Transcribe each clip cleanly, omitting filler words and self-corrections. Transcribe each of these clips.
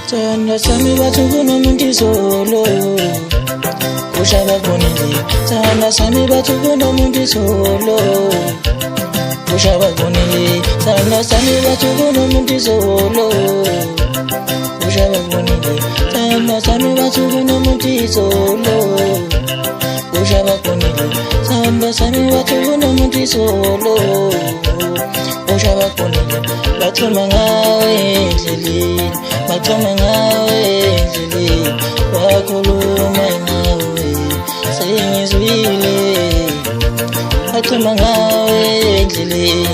Tanda sami batuku no mundi solo Kushaba kunili Tanda sami batuku no mundi solo Kushaba kunili Tanda sami batuku no mundi solo Kushaba kunili Tanda sami batuku no mundi solo Kushaba kunili Tanda sami batuku no mundi solo Kushaba kunili Batuma ngawe endleleni Batuma ngawe endleleni Bakhuluma ngawe sengizwile Batuma ngawe endleleni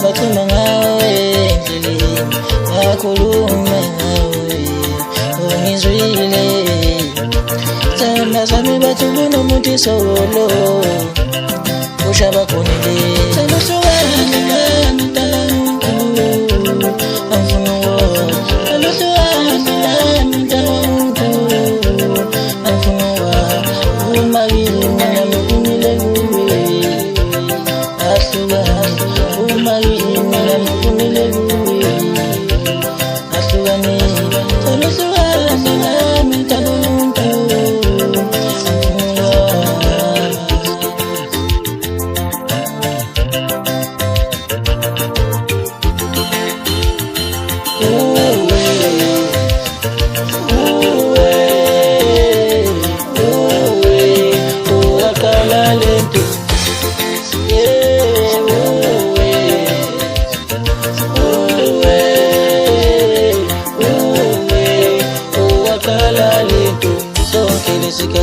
Batuma ngawe endleleni Bakhuluma ngawe ungizwile Tanda sami batuku no mundi solo Kushaba kunile Tanda sugani ngani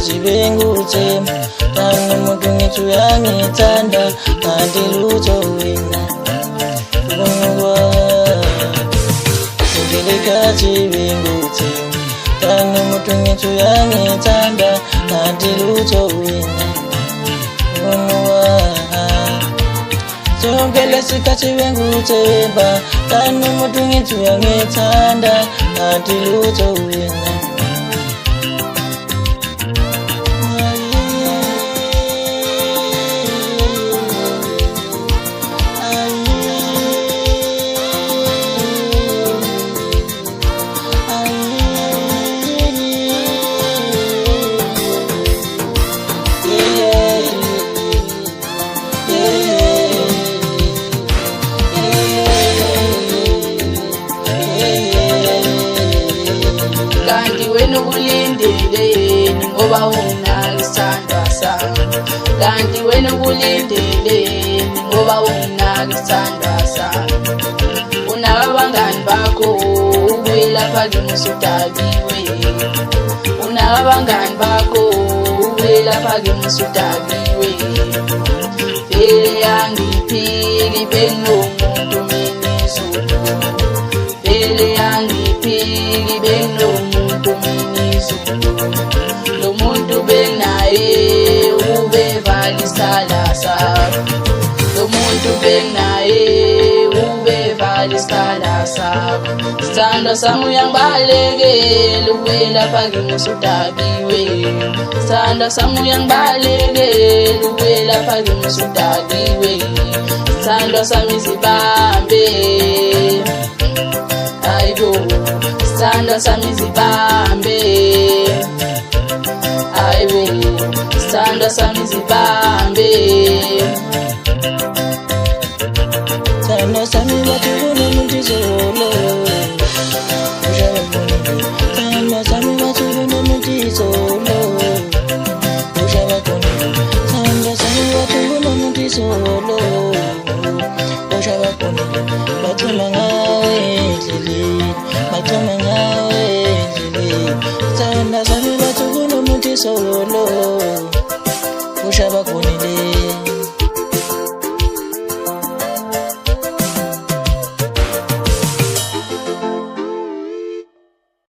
Sibenguthe Tano muntu ngithi uyangithanda kanti lutho wena Ngwa Ngelikathi benguthe Tano muntu ngithi uyangithanda kanti lutho wena Ngwa Zonke lesikhathi benguthe ba Tano muntu ngithi uyangithanda kanti lutho wena Kulindele ngoba unakisandwa sami Kanti wena kulindele ngoba unakisandwa sami Unabangani bakho ubelapha ngemusudabiwe Unabangani bakho ubelapha ngemusudabiwe Vele yangiphili benomuntu minizulu Vele yangiphili benomuntu Lo muntu benaye ubevalisa sakho Lo muntu benaye ubevalisa sakho Sithando sami uyangibalekela ubelapha ngemusudabiwe Sithando sami uyangibalekela ubelapha ngemusudabiwe Sithando sami zibambe Ayibo Sithando sami zibambe Ayiwe Sithando sami zibambe Sithando sami batuku no mundi solo Kushaba kunile Sithando sami batuku no mundi solo Kushaba kunile Sithando sami batuku no mundi solo Kushaba kunile Batuma ngawe endleleni Batuma ngawe endleleni Tanda sami batuku no mundi solo